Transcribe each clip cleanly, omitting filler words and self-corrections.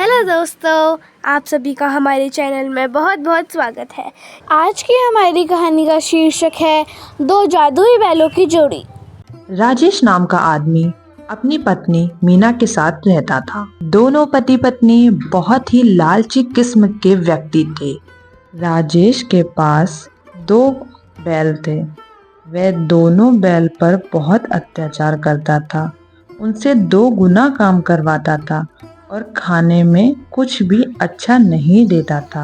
Hello दोस्तों, आप सभी का हमारे चैनल में बहुत बहुत स्वागत है। आज की हमारी कहानी का शीर्षक है दो जादुई बैलों की जोड़ी। राजेश नाम का आदमी अपनी पत्नी मीना के साथ रहता था। दोनों पति पत्नी बहुत ही लालची किस्म के व्यक्ति थे। राजेश के पास 2 बैल थे। वह दोनों बैल पर बहुत अत्याचार करता था, उनसे 2 गुना काम करवाता था और खाने में कुछ भी अच्छा नहीं देता था।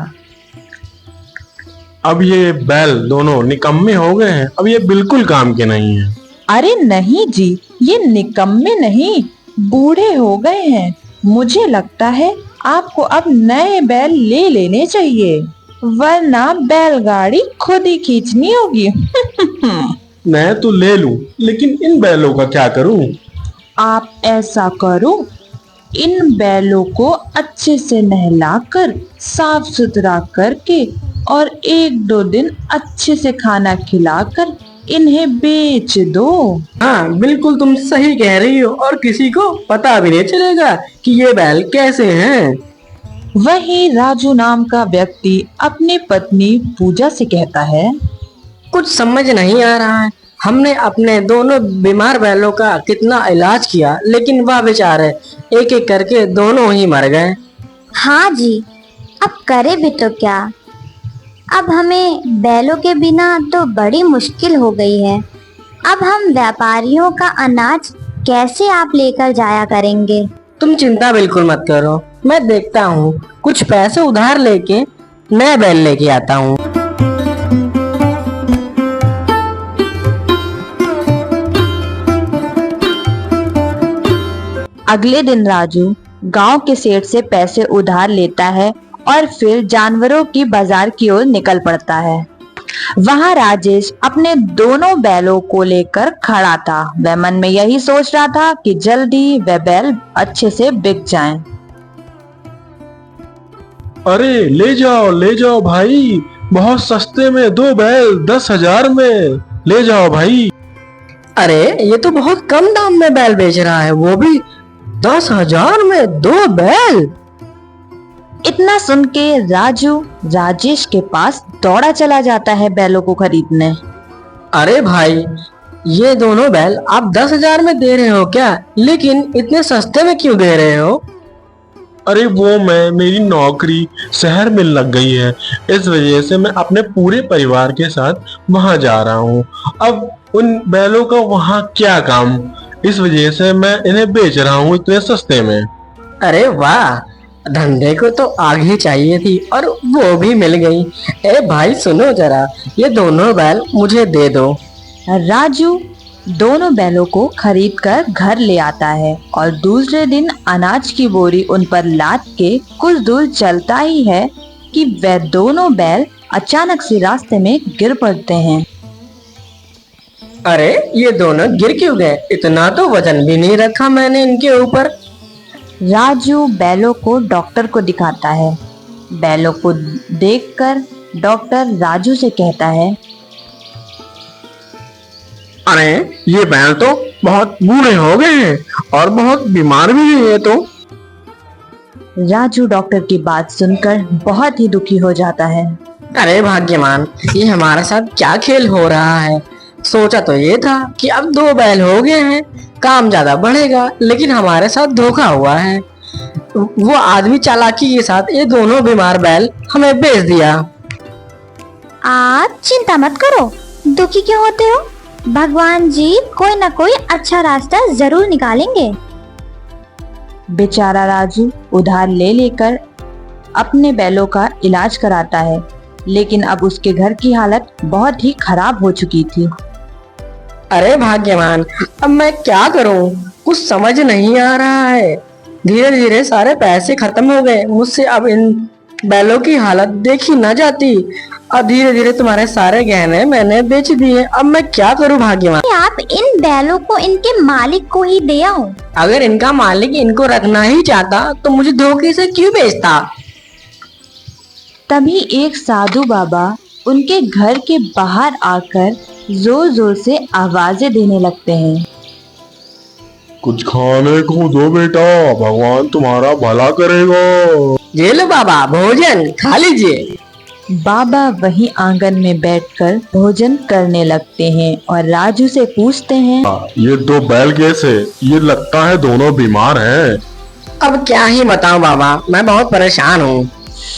अब ये बैल दोनों निकम्मे हो गए हैं, अब ये बिल्कुल काम के नहीं है। अरे नहीं जी, ये निकम्मे नहीं, बूढ़े हो गए हैं। मुझे लगता है आपको अब नए बैल ले लेने चाहिए, वरना बैलगाड़ी खुद ही खींचनी होगी। मैं तो ले लूं, लेकिन इन बैलों का क्या करूं? आप ऐसा करो, इन बैलों को अच्छे से नहलाकर साफ सुथरा करके और 1-2 दिन अच्छे से खाना खिलाकर इन्हें बेच दो। हाँ, बिल्कुल तुम सही कह रही हो और किसी को पता भी नहीं चलेगा कि ये बैल कैसे हैं। वहीं राजू नाम का व्यक्ति अपनी पत्नी पूजा से कहता है, कुछ समझ नहीं आ रहा है। हमने अपने दोनों बीमार बैलों का कितना इलाज किया, लेकिन वह बेचारे एक एक करके दोनों ही मर गए। हाँ जी, अब करे भी तो क्या। अब हमें बैलों के बिना तो बड़ी मुश्किल हो गई है। अब हम व्यापारियों का अनाज कैसे आप लेकर जाया करेंगे। तुम चिंता बिल्कुल मत करो, मैं देखता हूँ कुछ पैसे उधार लेके नए बैल लेके आता हूँ। अगले दिन राजू गांव के सेठ से पैसे उधार लेता है और फिर जानवरों की बाजार की ओर निकल पड़ता है। वहां राजेश अपने दोनों बैलों को लेकर खड़ा था। वह मन में यही सोच रहा था कि जल्दी वह बैल अच्छे से बिक जाएं। अरे ले जाओ भाई, बहुत सस्ते में 2 बैल 10,000 में ले जाओ भाई। अरे ये तो बहुत कम दाम में बैल बेच रहा है, वो भी 10,000 में 2 बैल। इतना सुन के राजू राजेश के पास दौड़ा चला जाता है बैलों को खरीदने। अरे भाई, ये दोनों बैल आप 10,000 में दे रहे हो क्या? लेकिन इतने सस्ते में क्यों दे रहे हो? अरे मेरी नौकरी शहर में लग गई है, इस वजह से मैं अपने पूरे परिवार के साथ वहां जा रहा हूँ। अब उन बैलों का वहां क्या काम, इस वजह से मैं इन्हें बेच रहा हूँ इतने सस्ते में। अरे वाह, धंधे को तो आगे चाहिए थी और वो भी मिल गई। ए भाई सुनो जरा, ये दोनों बैल मुझे दे दो। राजू दोनों बैलों को खरीदकर घर ले आता है और दूसरे दिन अनाज की बोरी उन पर लाद के कुछ दूर चलता ही है कि वह दोनों बैल अचानक से रास्ते में गिर पड़ते हैं। अरे ये दोनों गिर क्यों गए? इतना तो वजन भी नहीं रखा मैंने इनके ऊपर। राजू बैलों को डॉक्टर को दिखाता है। बैलों को देखकर डॉक्टर राजू से कहता है, अरे ये बैल तो बहुत बूढ़े हो गए हैं और बहुत बीमार भी हैं ये तो। राजू डॉक्टर की बात सुनकर बहुत ही दुखी हो जाता है। अरे भाग्यवान, ये हमारे साथ क्या खेल हो रहा है। सोचा तो ये था कि अब 2 बैल हो गए हैं, काम ज्यादा बढ़ेगा, लेकिन हमारे साथ धोखा हुआ है। वो आदमी चालाकी के साथ ये दोनों बीमार बैल हमें बेच दिया। आप चिंता मत करो, दुखी क्यों होते हो। भगवान जी कोई ना कोई अच्छा रास्ता जरूर निकालेंगे। बेचारा राजू उधार ले लेकर अपने बैलों का इलाज कराता है, लेकिन अब उसके घर की हालत बहुत ही खराब हो चुकी थी। अरे भाग्यवान, अब मैं क्या करूं, कुछ समझ नहीं आ रहा है। धीरे धीरे सारे पैसे खत्म हो गए मुझसे, अब इन बैलों की हालत देखी न जाती और धीरे धीरे तुम्हारे सारे गहने मैंने बेच दिए। अब मैं क्या करूं भाग्यवान? आप इन बैलों को इनके मालिक को ही दे आओ। अगर इनका मालिक इनको रखना ही चाहता तो मुझे धोखे से क्यों बेचता। तभी एक साधु बाबा उनके घर के बाहर आकर जोर जोर से आवाजें देने लगते हैं। कुछ खाने को दो बेटा, भगवान तुम्हारा भला करेगा। ये लो बाबा, भोजन खा लीजिए। बाबा वहीं आंगन में बैठकर भोजन करने लगते हैं और राजू से पूछते हैं, ये दो बैल कैसे? ये लगता है दोनों बीमार हैं। अब क्या ही बताऊं बाबा, मैं बहुत परेशान हूँ।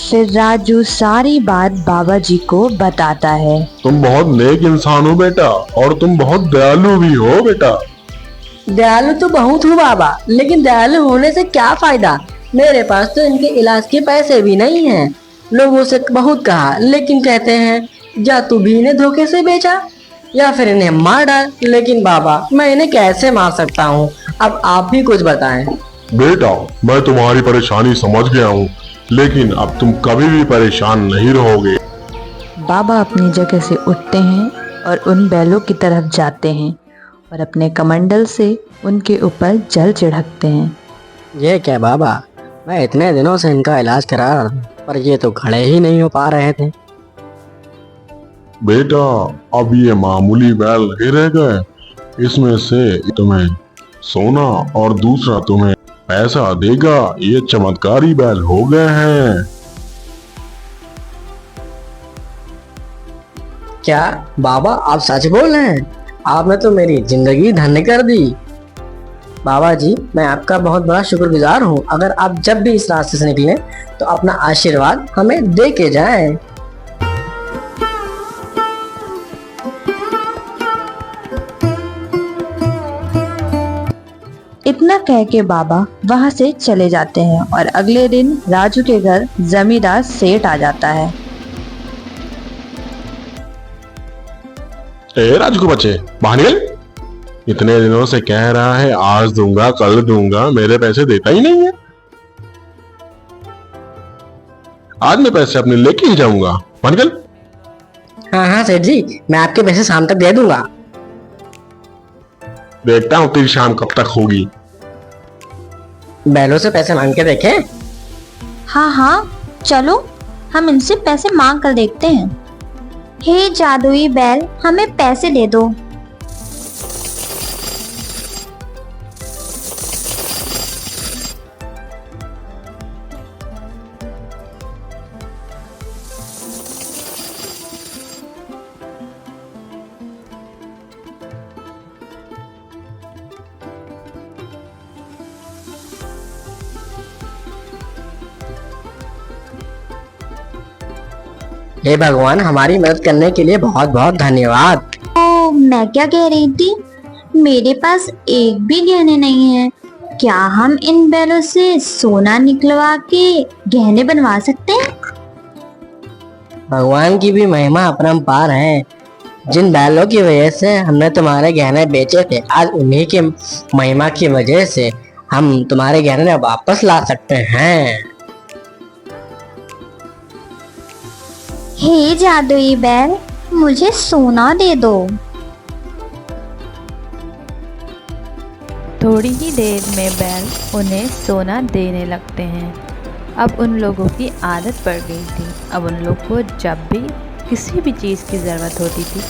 फिर राजू सारी बात बाबा जी को बताता है। तुम बहुत नेक इंसान हो बेटा, और तुम बहुत दयालु भी हो बेटा। दयालु तो बहुत हूँ बाबा, लेकिन दयालु होने से क्या फायदा? मेरे पास तो इनके इलाज के पैसे भी नहीं हैं। लोगों से बहुत कहा, लेकिन कहते हैं या तू भी इन्हें धोखे से बेचा या फिर इन्हें मार डाल। लेकिन बाबा, मैं इन्हें कैसे मार सकता हूँ? अब आप ही कुछ बताएं। बेटा, मैं तुम्हारी परेशानी समझ गया हूँ, लेकिन अब तुम कभी भी परेशान नहीं रहोगे। बाबा अपनी जगह से उठते हैं और उन बैलों की तरफ जाते हैं और अपने कमंडल से उनके ऊपर जल छिड़कते हैं। ये क्या बाबा, मैं इतने दिनों से इनका इलाज करा रहा था, पर ये तो खड़े ही नहीं हो पा रहे थे। बेटा, अब ये मामूली बैल नहीं रह गए। इसमें से तुम्हें सोना और दूसरा तुम्हें पैसा देगा। ये चमत्कारी बैल हो गए हैं। क्या बाबा, आप सच बोल रहे हैं? आपने तो मेरी जिंदगी धन्य कर दी। बाबा जी, मैं आपका बहुत बड़ा शुक्रगुजार हूँ। अगर आप जब भी इस रास्ते से निकलें तो अपना आशीर्वाद हमें दे के जाएं। इतना कह के बाबा वहां से चले जाते हैं और अगले दिन राजू के घर जमींदार सेठ आ जाता है। ए राजू के बच्चे, बाहर निकल। इतने दिनों से कह रहा है आज दूंगा कल दूंगा, मेरे पैसे देता ही नहीं है। आज मैं पैसे अपने लेके ही जाऊंगा। बाहर निकल। हाँ हाँ सेठ जी, मैं आपके पैसे शाम तक दे दूंगा। देखता हूँ तेरी शाम कब तक होगी। बैलों से पैसे मांग के देखें। हाँ हाँ, चलो हम इनसे पैसे मांग कर देखते हैं। हे जादुई बैल, हमें पैसे दे दो। हे भगवान, हमारी मदद करने के लिए बहुत बहुत धन्यवाद। तो मैं क्या कह रही थी, मेरे पास एक भी गहने नहीं है। क्या हम इन बैलों से सोना निकलवा के गहने बनवा सकते हैं? भगवान की भी महिमा अपरंपार है। जिन बैलों की वजह से हमने तुम्हारे गहने बेचे थे, आज उन्हीं के महिमा की वजह से हम तुम्हारे गहने वापस ला सकते हैं। हे जादुई बैल, मुझे सोना दे दो। थोड़ी ही देर में बैल उन्हें सोना देने लगते हैं। अब उन लोगों की आदत पड़ गई थी। अब उन लोग को जब भी किसी भी चीज़ की ज़रूरत होती थी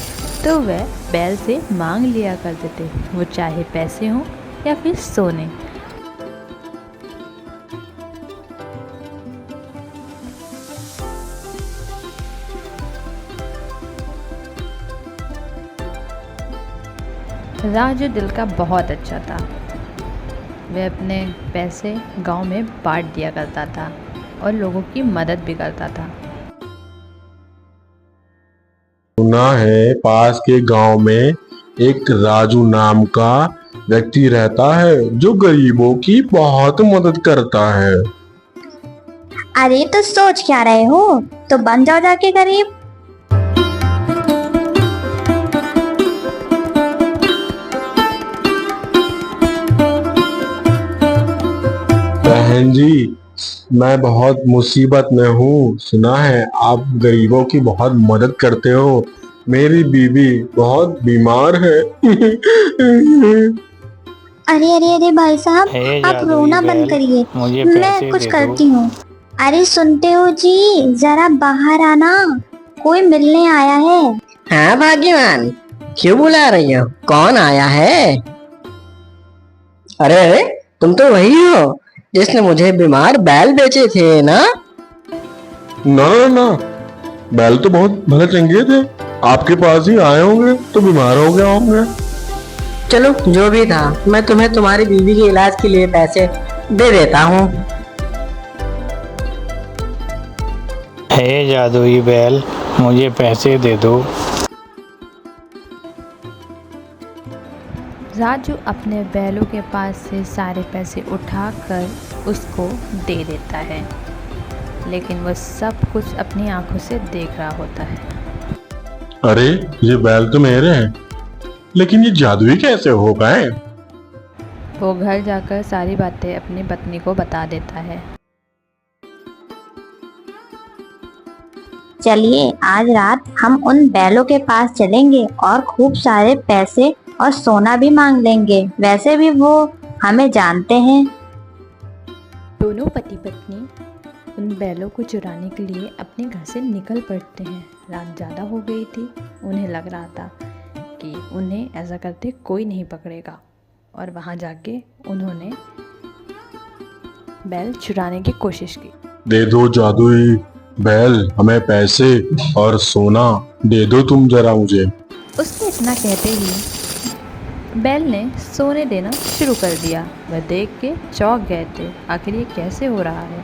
तो वह बैल से मांग लिया करते थे, वो चाहे पैसे हों या फिर सोने। राजू दिल का बहुत अच्छा था। वह अपने पैसे गांव में बांट दिया करता था और लोगों की मदद भी करता था। सुना है पास के गांव में एक राजू नाम का व्यक्ति रहता है जो गरीबों की बहुत मदद करता है। अरे तो सोच क्या रहे हो, तो बन जाओ जाके गरीब। बहन जी, मैं बहुत मुसीबत में हूँ। सुना है आप गरीबों की बहुत मदद करते हो। मेरी बीवी बहुत बीमार है। अरे अरे अरे भाई साहब, हे आप जादुई रोना बंद बैल, करिए, मुझे पैसे मैं कुछ दे दो। करती हूँ। अरे सुनते हो जी, जरा बाहर आना, कोई मिलने आया है। हाँ भाग्यवान, क्यों बुला रही हो? कौन आया है? अरे अरे, तुम तो वही हो जिसने मुझे बीमार बैल बेचे थे ना? ना ना ना, बैल तो बहुत भले चंगे थे, आपके पास ही आए होंगे तो बीमार हो गए होंगे। चलो जो भी था, मैं तुम्हें तुम्हारी बीवी के इलाज के लिए पैसे दे देता हूँ। हे जादुई बैल, मुझे पैसे दे दो। राजू अपने बैलों के पास से सारे पैसे उठाकर उसको दे देता है, लेकिन वो सब कुछ अपनी आंखों से देख रहा होता है। अरे ये बैल तो मेरे हैं, लेकिन ये जादुई कैसे हो गए? वो घर जाकर सारी बातें अपनी पत्नी को बता देता है। चलिए आज रात हम उन बैलों के पास चलेंगे और खूब सारे पैसे और सोना भी मांग लेंगे। वैसे भी वो हमें जानते हैं। दोनों पति पत्नी उन बैलों को चुराने के लिए अपने घर से निकल पड़ते हैं। रात ज़्यादा हो गई थी, उन्हें लग रहा था कि उन्हें ऐसा करते कोई नहीं पकड़ेगा, और वहाँ जाके उन्होंने बैल चुराने की कोशिश की। दे दो जादुई बैल, हमें पैसे और सोना दे दो तुम जरा मुझे। उसने इतना कहते ही बैल ने सोने देना शुरू कर दिया। वह देख के चौंक गए थे, आखिर ये कैसे हो रहा है।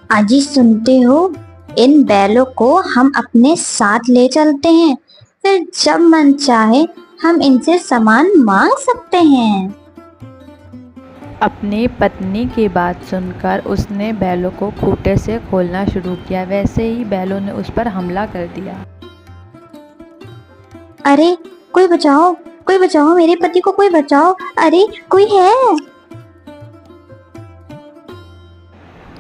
अजी सुनते हो, इन बैलों को हम अपने साथ ले चलते हैं, फिर जब मन चाहे हम इनसे सामान मांग सकते हैं। अपनी पत्नी की बात सुनकर उसने बैलों को खूंटे से खोलना शुरू किया। वैसे ही बैलों ने उस पर हमला कर दिया। अरे कोई बचाओ, मेरे पति को कोई बचाओ, अरे कोई है।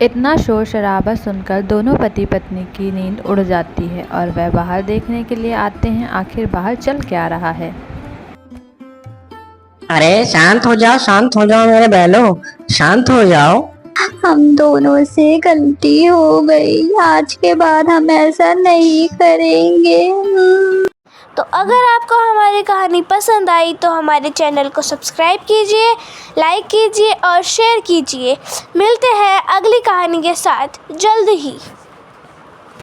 इतना शोर शराबा सुनकर दोनों पति पत्नी की नींद उड़ जाती है और वह बाहर देखने के लिए आते हैं, आखिर बाहर चल क्या रहा है। अरे शांत हो जाओ मेरे बैलों, शांत हो जाओ। हम दोनों से गलती हो गई, आज के बाद हम ऐसा नहीं करेंगे। तो अगर आपको हमारी कहानी पसंद आई तो हमारे चैनल को सब्सक्राइब कीजिए, लाइक कीजिए और शेयर कीजिए। मिलते हैं अगली कहानी के साथ जल्द ही।